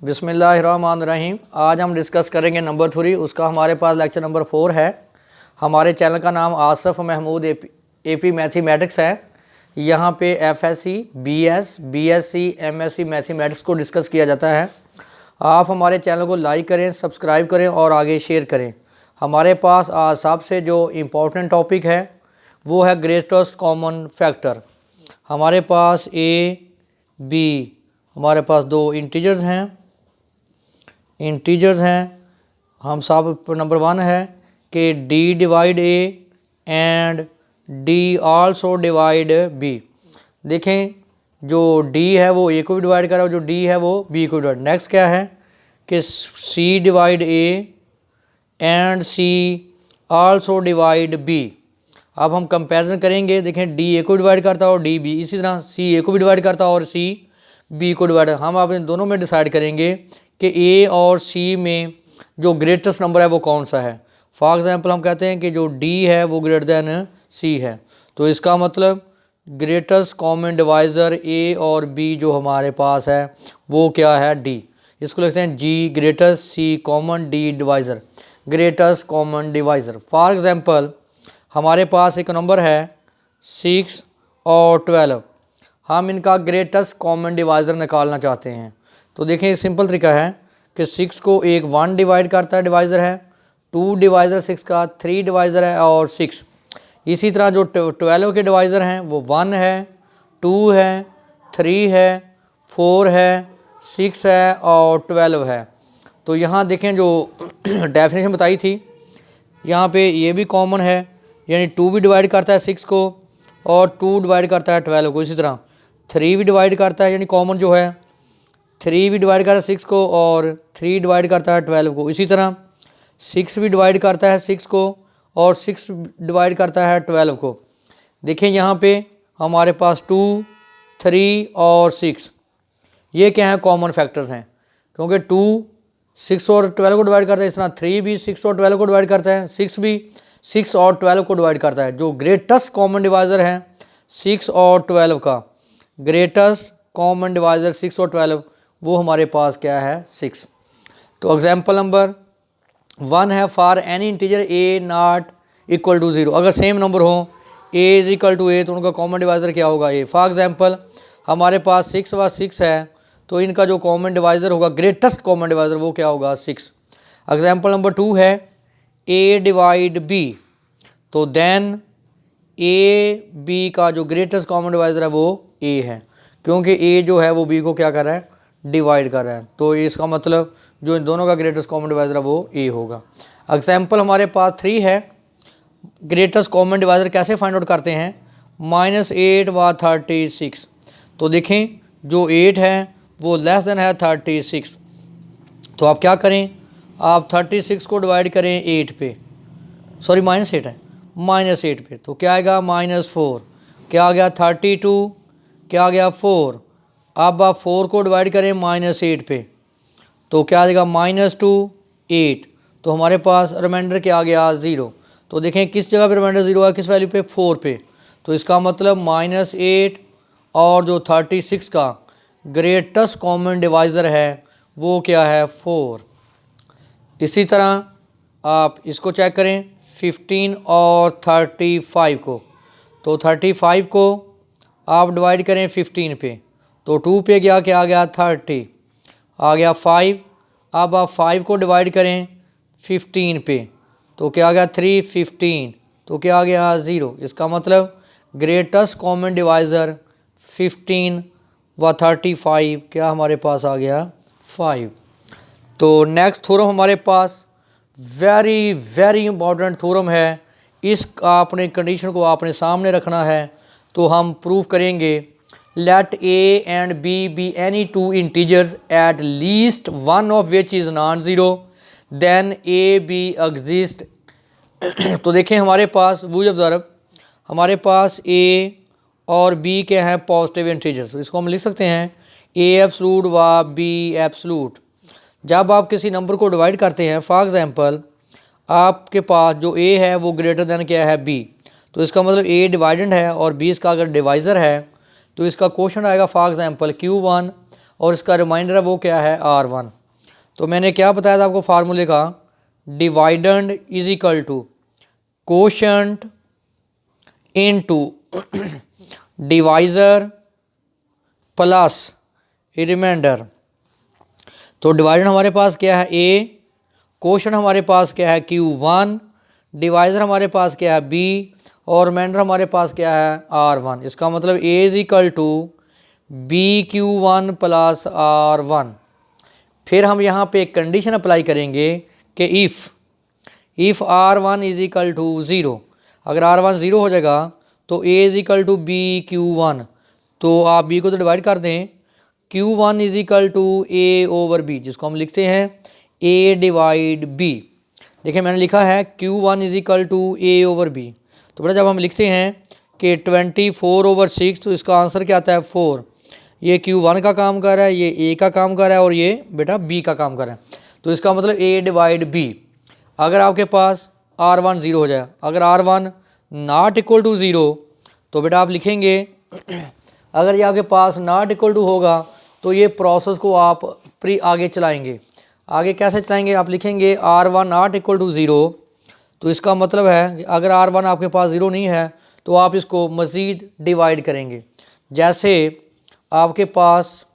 बिस्मिल्लाहिर्रहमानिर्रहीम। आज हम डिस्कस करेंगे नंबर 3, उसका हमारे पास लेक्चर नंबर 4 है। हमारे चैनल का नाम आसफ़ महमूद एपी मैथमेटिक्स है। यहाँ पे FSc, BS, BSc, MSc mathematics को डिस्कस किया जाता है। आप हमारे चैनल को लाइक करें, सब्सक्राइब करें और आगे शेयर करें। हमारे पास आज सबसे जो इम्पोर्टेंट टॉपिक है वो है ग्रेटेस्ट कॉमन फैक्टर। हमारे पास ए बी, हमारे पास दो इंटीजर्स हैं। हम सब नंबर 1 है कि D divide A and D also divide B. देखें, जो डी है वो ए को भी डिवाइड कर रहा है और जो डी है वो बी को डिवाइड। नेक्स्ट क्या है कि C divide A and C also divide B. अब हम कंपैरिजन करेंगे। देखें, डी ए को डिवाइड करता है और डी बी, इसी तरह सी ए को भी डिवाइड करता है और सी बी को डिवाइड। हम आप इन दोनों में डिसाइड करेंगे कि ए और सी में जो ग्रेटेस्ट नंबर है वो कौन सा है। फॉर एग्जांपल हम कहते हैं कि जो डी है वो ग्रेटर देन सी है, तो इसका मतलब ग्रेटेस्ट कॉमन डिवाइज़र ए और बी जो हमारे पास है वो क्या है, डी। इसको लिखते हैं G, greatest, C common, D divisor, greatest common divisor. For example हमारे पास एक नंबर है 6 और 12। हम इनका ग्रेटेस्ट कॉमन डिवाइज़र निकालना चाहते हैं। तो देखें, एक सिंपल तरीका है कि 6 को एक 1 डिवाइड करता है, डिवाइज़र है, 2 डिवाइज़र 6 का, 3 डिवाइज़र है और 6। इसी तरह जो 12 के डिवाइज़र हैं वो 1 है, 2 है, 3 है, 4 है, 6 है और 12 है। तो यहाँ देखें जो डेफिनेशन बताई थी, यहाँ पे ये भी कॉमन है, यानी 2 भी डिवाइड करता है 6 को और 2 डिवाइड करता है 12 को। इसी तरह 3 भी डिवाइड करता है, यानी कॉमन जो है 3 भी डिवाइड करता है 6 को और 3 डिवाइड करता है 12 को। इसी तरह 6 भी डिवाइड करता है 6 को और 6 डिवाइड करता है 12 को। देखें यहाँ पे हमारे पास 2, 3 और 6 ये क्या है, कॉमन फैक्टर्स हैं, क्योंकि 2 6 और 12 को डिवाइड करता है। इस तरह 3 भी 6 और 12 को डिवाइड करता है, 6 भी 6 और 12 को डिवाइड करता है। जो ग्रेटेस्ट कॉमन डिवाइज़र है 6 और 12 का, ग्रेटेस्ट कॉमन डिवाइज़र 6 और 12, वो हमारे पास क्या है, 6। तो एग्जांपल नंबर 1 है, for any integer A not equal to 0। अगर सेम नंबर हो A is equal to A तो उनका कॉमन डिवाइज़र क्या होगा, ए। फॉर एग्जांपल हमारे पास 6 व 6 है, तो इनका जो कॉमन डिवाइज़र होगा, ग्रेटेस्ट कॉमन डिवाइज़र, वो क्या होगा, 6। एग्जांपल नंबर 2 है ए डिवाइड बी, तो देन ए बी का जो ग्रेटेस्ट कॉमन डिवाइज़र है वो ए है, क्योंकि ए जो है वो बी को क्या कर रहा है, डिवाइड कर रहा है। तो इसका मतलब जो इन दोनों का ग्रेटेस्ट कॉमन डिवाइज़र है वो ए होगा। एग्जांपल हमारे पास 3 है, ग्रेटेस्ट कॉमन डिवाइज़र कैसे फाइंड आउट करते हैं, -8 व 36। तो देखें, जो 8 है वो लेस देन है 36, तो आप क्या करें, आप 36 को डिवाइड करें 8 पे, सॉरी -8 है, -8 पे, तो क्या आएगा, -4, क्या आ गया 32, क्या आ गया 4। अब आप 4 को डिवाइड करें -8 पे, तो क्या आ जाएगा -2, 8। तो हमारे पास रिमाइंडर क्या आ गया, 0। तो देखें किस जगह पे रिमाइंडर 0 है, किस वैल्यू पे, 4 पे। तो इसका मतलब -8 और जो 36 का ग्रेटेस्ट कॉमन डिवाइज़र है वो क्या है, 4। इसी तरह आप इसको चेक करें 15 और 35 को, तो 35 को आप डिवाइड करें 15 पे, तो 2 पे गया, क्या आ गया, 30, आ गया 5। अब आप 5 को डिवाइड करें 15 पे, तो क्या आ गया 3, 15, तो क्या आ गया 0। इसका मतलब ग्रेटेस्ट कॉमन डिवाइज़र 15 व 35 क्या हमारे पास आ गया, 5। तो नेक्स्ट थ्योरम हमारे पास वेरी वेरी इंपॉर्टेंट थ्योरम है। इस आपने कंडीशन को आपने सामने रखना है, तो हम प्रूव करेंगे। Let A and B any 2 integers at least one of which is non zero, then A B exist. तो देखें हमारे पास वो ऑब्जर्व, हमारे पास ए और बी के हैं पॉजिटिव इंटीजर्स, तो इसको हम लिख सकते हैं ए एब्सलूट व बी एब्सलूट। जब आप किसी नंबर को डिवाइड करते हैं, फॉर एग्जांपल आपके पास जो ए है वो ग्रेटर देन क्या है, बी, तो इसका मतलब ए डिवाइडेंड है और बी इसका अगर डिवाइज़र है, तो इसका क्वेश्चन आएगा फॉर एग्जांपल Q1 और इसका रिमाइंडर है वो क्या है R1। तो मैंने क्या बताया था आपको फार्मूले का, dividend is equal to quotient into divisor plus remainder. तो डिवाइडेंड हमारे पास क्या है A, कोशेंट हमारे पास क्या है Q1, डिवाइज़र हमारे पास क्या है B और रिमाइंडर हमारे पास क्या है R1। इसका मतलब A is equal to BQ1 plus R1। फिर हम यहाँ पे एक कंडीशन अप्लाई करेंगे कि if R1 is equal to 0, अगर R1 0 हो जाएगा तो A is equal to BQ1। तो आप B को तो डिवाइड कर दें, Q1 is equal to A over B, जिसको हम लिखते हैं A डिवाइड B। देखिए मैंने लिखा है Q1 is equal to A over B। तो बेटा जब हम लिखते हैं कि 24/6 तो इसका आंसर क्या आता है 4। ये Q1 का काम कर रहा है, ये A का काम कर रहा है और ये बेटा B का काम कर रहा है। तो इसका मतलब A डिवाइड B। अगर आपके पास R1 0 हो जाए, अगर R1 नॉट इक्वल टू 0 तो बेटा आप लिखेंगे अगर ये आपके पास नॉट इक्वल टू होगा तो ये प्रोसेस को आप आगे चलाएंगे। आगे कैसे चलाएंगे, आप लिखेंगे R1 नॉट इक्वल टू 0। तो इसका मतलब है अगर R1 आपके पास 0 नहीं है तो आप इसको मज़ीद डिवाइड करेंगे। जैसे आपके पास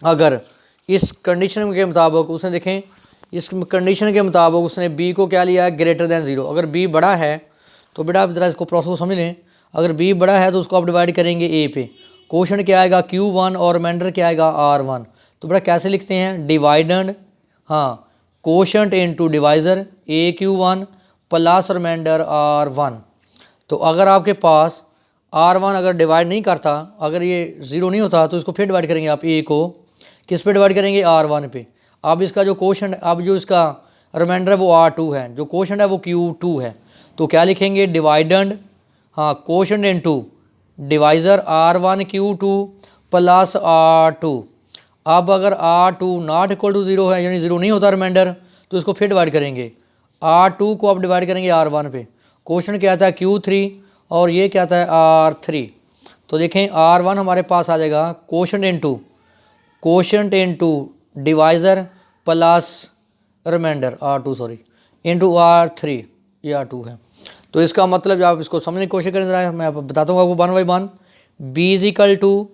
अगर इस कंडीशन के मुताबिक उसने देखें, इस कंडीशन के मुताबिक उसने B को क्या लिया है ग्रेटर दैन 0। अगर B बड़ा है तो बेटा आप ज़रा इसको प्रोसेस को समझ लें। अगर B बड़ा है तो उसको आप डिवाइड करेंगे A पे, क्वेश्चन क्या आएगा Q1 और रिमाइंडर क्या आएगा R1। तो बेटा कैसे लिखते हैं, डिवाइडेंड, हाँ, quotient into divisor AQ1 plus remainder R1। तो अगर आपके पास R1 अगर डिवाइड नहीं करता, अगर ये 0 नहीं होता तो इसको फिर डिवाइड करेंगे आप A को किस पे डिवाइड करेंगे R1 पे। अब इसका जो कोशेंट, अब जो इसका रिमाइंडर है वो R2 है, जो कोशेंट है वो Q2 है। तो क्या लिखेंगे, डिवाइडेंड, हाँ, quotient into divisor R1 Q2 plus R2। अब अगर R2 नॉट इक्वल टू 0 है, यानी 0 नहीं होता रिमाइंडर, तो इसको फिर डिवाइड करेंगे। R2 को आप डिवाइड करेंगे R1 पे, क्वेश्चन क्या आता है Q3 और ये क्या आता है R3। तो देखें R1 हमारे पास आ जाएगा quotient into divisor plus remainder R2 sorry into R3, ये R2 है। तो इसका मतलब आप इसको समझने की कोशिश करें ज़रा, मैं बताता हूँ आपको 1 by 1। B is equal to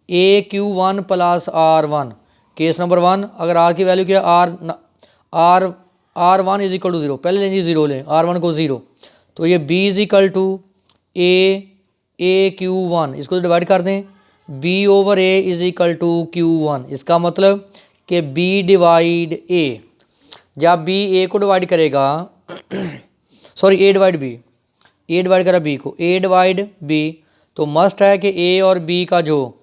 AQ1 plus R1। Case number 1, अगर R की वैल्यू क्या है R1 इज इक्वल टू 0, पहले लेंगे 0 लें, R1 को 0। तो ये B is equal to AQ1, इसको डिवाइड कर दें, B over A is equal to Q1। इसका मतलब कि B डिवाइड A, जब B A को डिवाइड करेगा sorry A divide B, A divide करा B को, A डिवाइड B, तो मस्ट है कि A और B का जो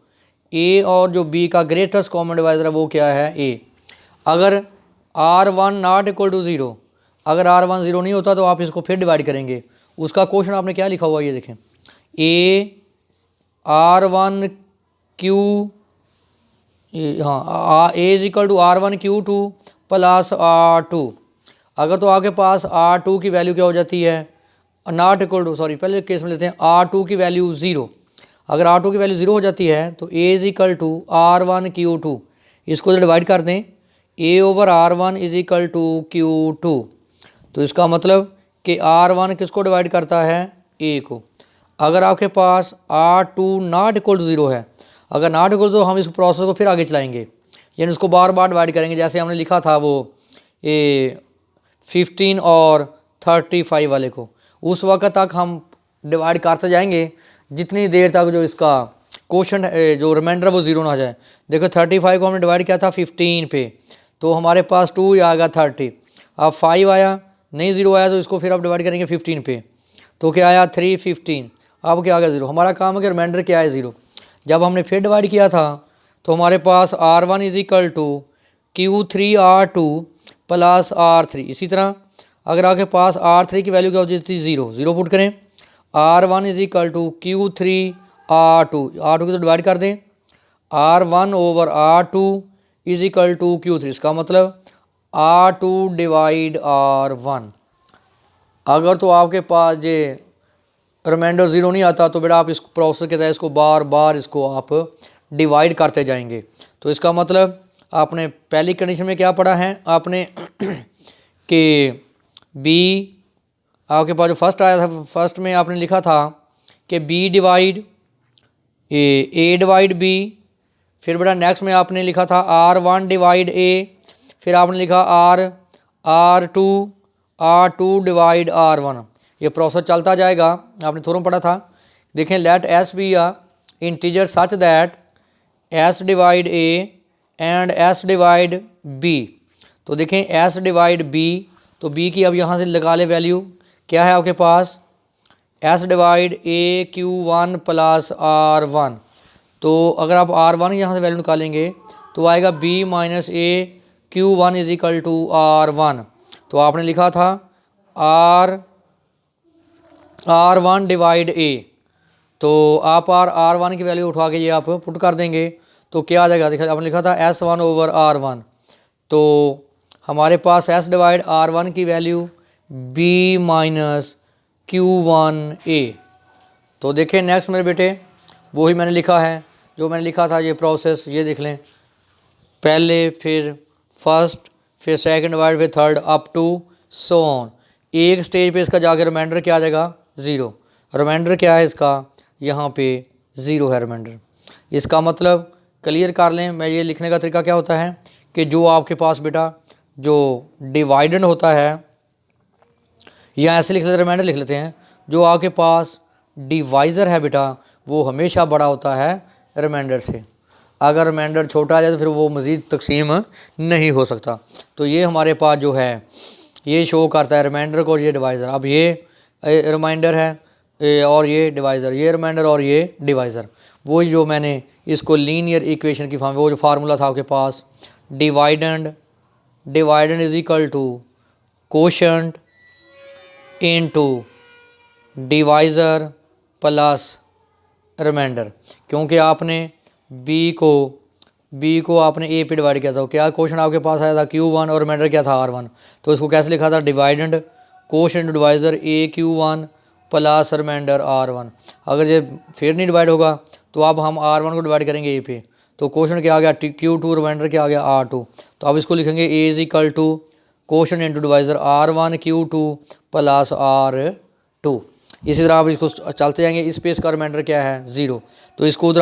A और जो B का ग्रेटेस्ट कॉमन डिवाइज़र है वो क्या है A। अगर R1 नॉट इक्वल टू 0, अगर R1 0 नहीं होता तो आप इसको फिर डिवाइड करेंगे। उसका क्वेश्चन आपने क्या लिखा हुआ है ये देखें, A R1 Q, हाँ, A is equal to R1 Q2 plus R2। अगर तो आपके पास R2 की वैल्यू क्या हो जाती है, नॉट इक्वल टू, सॉरी पहले केस में लेते हैं R2 की वैल्यू 0। अगर R2 की वैल्यू 0 हो जाती है तो A is equal to R1 Q2, इसको डिवाइड कर दें, A over R1 is equal to Q2। तो इसका मतलब कि R1 किसको डिवाइड करता है, A को। अगर आपके पास R2 नॉट इक्वल टू 0 है, अगर नॉट इक्वल तो हम इस प्रोसेस को फिर आगे चलाएंगे, यानी उसको बार बार डिवाइड करेंगे। जैसे हमने लिखा था वो ये 15 और 35 वाले को, उस वक्त तक हम डिवाइड करते जाएंगे जितनी देर तक जो इसका क्वेश्चन जो रिमाइंडर वो 0 ना हो जाए। देखो 35 को हमने डिवाइड किया था 15 पे, तो हमारे पास 2 आएगा 30। अब 5 आया, नहीं 0 आया तो इसको फिर आप डिवाइड करेंगे 15 पे, तो क्या आया 3 15। अब क्या आ गया 0। हमारा काम है कि रिमाइंडर क्या है 0। जब हमने फिर डिवाइड किया था तो हमारे पास R1 is equal to Q3 R2 plus R3। इसी तरह अगर आपके पास R3 की वैल्यू क्या हो जाती है 0, 0 पुट करें, R1 is equal to Q3 R2, R2 की तो डिवाइड कर दें, R1 over R2 is equal to Q3। इसका मतलब R2 डिवाइड R1। अगर तो आपके पास ये रिमाइंडर 0 नहीं आता तो बेटा आप इस प्रोसेस के तहत इसको बार बार इसको आप डिवाइड करते जाएंगे। तो इसका मतलब आपने पहली कंडीशन में क्या पढ़ा है आपने कि बी, आपके पास जो फर्स्ट आया था, फर्स्ट में आपने लिखा था कि बी डिवाइड ए डिवाइड बी, फिर बेटा नेक्स्ट में आपने लिखा था R1 डिवाइड ए, फिर आपने लिखा R2 डिवाइड R1। ये प्रोसेस चलता जाएगा, आपने थोड़ा पढ़ा था। देखें, let s be a integer such that s divide A and s divide b. तो देखें एस डिवाइड बी, तो बी की अब यहाँ से लगा ले वैल्यू, क्या है आपके पास एस डिवाइड ए Q1 प्लस R1। तो अगर आप R1 यहाँ से वैल्यू निकालेंगे तो आएगा B minus a Q1 is equal to R1। तो आपने लिखा था R1 डिवाइड ए, तो आप R1 की वैल्यू उठा के ये आप पुट कर देंगे तो क्या आ जाएगा, देखा आपने लिखा था S1 ओवर R1, तो हमारे पास S डिवाइड R1 की वैल्यू B माइनस Q1A। तो देखें नेक्स्ट मेरे बेटे, वही मैंने लिखा है जो मैंने लिखा था, ये प्रोसेस ये देख लें, पहले फिर फर्स्ट फिर सेकंड डिवाइड फिर third up to so on. एक स्टेज पे इसका जाकर रिमाइंडर क्या आ जाएगा 0। रिमाइंडर क्या है इसका, यहाँ पे 0 है रिमाइंडर। इसका मतलब क्लियर कर लें, मैं ये लिखने का तरीका क्या होता है कि जो आपके पास बेटा जो डिवाइडेंड होता है, या ऐसे लिख लेते रिमाइंडर लिख लेते हैं, जो आपके पास डिवाइज़र है बेटा वो हमेशा बड़ा होता है रिमाइंडर से। अगर रिमाइंडर छोटा आ जाए तो फिर वो मज़ीद तकसीम नहीं हो सकता। तो ये हमारे पास जो है ये शो करता है रिमाइंडर को, ये डिवाइज़र। अब ये रिमाइंडर है और ये डिवाइज़र, ये रिमाइंडर और ये डिवाइज़र। वो जो मैंने इसको लीनियर इक्वेशन की फॉर्म, वो जो फार्मूला था आपके पास, dividend is equal to quotient into divisor plus remainder. क्योंकि आपने बी को आपने ए पे डिवाइड किया था, क्या क्वेश्चन आपके पास आया था Q1 और रिमाइंडर क्या था R1। तो इसको कैसे लिखा था, डिवाइडेंड कोशेंट डिवाइज़र ए Q1 प्लस रिमाइंडर R1। अगर ये फिर नहीं डिवाइड होगा तो अब हम R1 को डिवाइड करेंगे ए पे, तो क्वेश्चन क्या आ गया Q2, रिमाइंडर क्या आ गया R2। तो अब इसको लिखेंगे A is equal to quotient into divisor R1 Q2 plus R2। इसी तरह आप इसको चलते जाएंगे, इस पे इसका रिमाइंडर क्या है 0। तो इसको इधर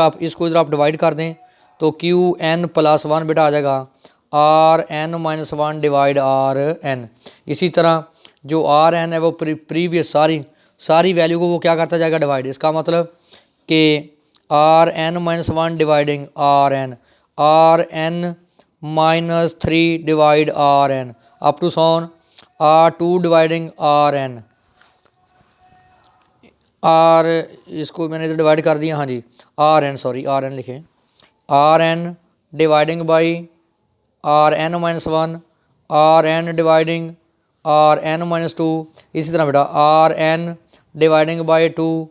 आप डिवाइड कर दें तो Qn प्लस 1 बेटा आ जाएगा Rn माइनस 1 डिवाइड Rn। इसी तरह जो Rn है वो प्रीवियस सारी वैल्यू को वो क्या करता जाएगा डिवाइड। इसका मतलब कि Rn minus 1 dividing Rn minus 3 divide Rn up to so on R2 dividing Rn। इसको मैंने इधर डिवाइड कर दिया, हाँ जी Rn लिखें, Rn dividing by Rn minus 1, Rn dividing Rn minus 2। इसी तरह बेटा Rn dividing by 2,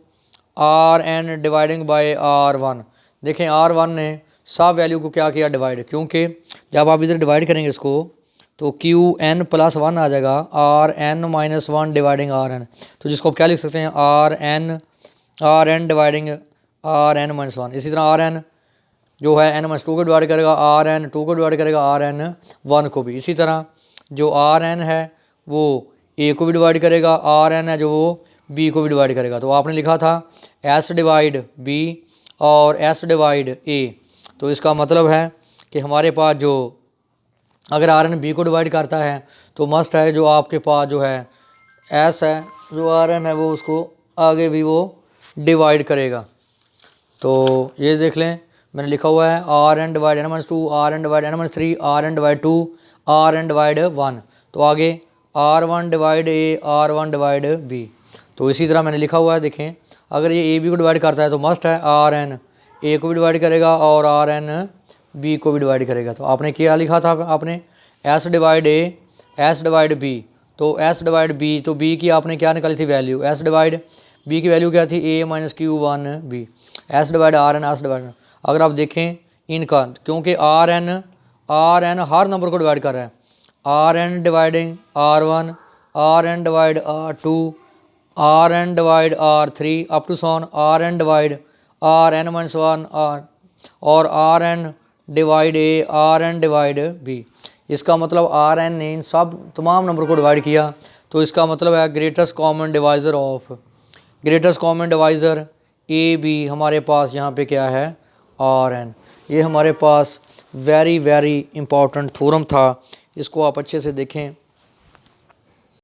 Rn dividing by R1। देखें R1 ने सब वैल्यू को क्या किया डिवाइड, क्योंकि जब आप इधर डिवाइड करेंगे इसको तो Qn प्लस 1 आ जाएगा Rn माइनस 1 डिवाइडिंग Rn। तो जिसको आप क्या लिख सकते हैं Rn डिवाइडिंग Rn माइनस 1। इसी तरह Rn जो है n माइनस 2 को डिवाइड करेगा, Rn 2 को डिवाइड करेगा, Rn 1 को भी। इसी तरह जो Rn है वो a को भी डिवाइड करेगा, Rn है जो वो b को भी डिवाइड करेगा। तो आपने लिखा था s डिवाइड b और s डिवाइड a। तो इसका मतलब है कि हमारे पास जो अगर Rn b को डिवाइड करता है तो मस्ट है जो आपके पास जो है s है, जो Rn है वो उसको आगे भी वो डिवाइड करेगा। तो ये देख लें मैंने लिखा हुआ है Rn divide n minus 2, Rn divide n minus 3, Rn divide 2, Rn divide 1। तो आगे R1 divide a, R1 divide b। तो इसी तरह मैंने लिखा हुआ है, देखें अगर ये a b को डिवाइड करता है तो मस्ट है Rn a को भी डिवाइड करेगा और Rn b को भी डिवाइड करेगा। तो आपने क्या लिखा था, आपने s divide a, s divide b। तो s डिवाइड b, तो b की आपने क्या निकाली थी वैल्यू, s डिवाइड b की वैल्यू क्या थी a minus Q1b, s divide Rn, s divide. अगर आप देखें इनका, क्योंकि Rn हर नंबर को डिवाइड कर रहा है, Rn dividing R1, Rn divide R2, Rn divide R3 up to so on Rn divide Rn minus 1 और Rn divide A, are n divide b. इसका मतलब आर एन ने इन सब तमाम नंबर को डिवाइड किया, तो इसका मतलब है greatest common divisor of, greatest common divisor a b हमारे पास यहाँ पे क्या है, आर एन। ये हमारे पास वेरी वेरी इंपॉर्टेंट थ्योरम था, इसको आप अच्छे से देखें।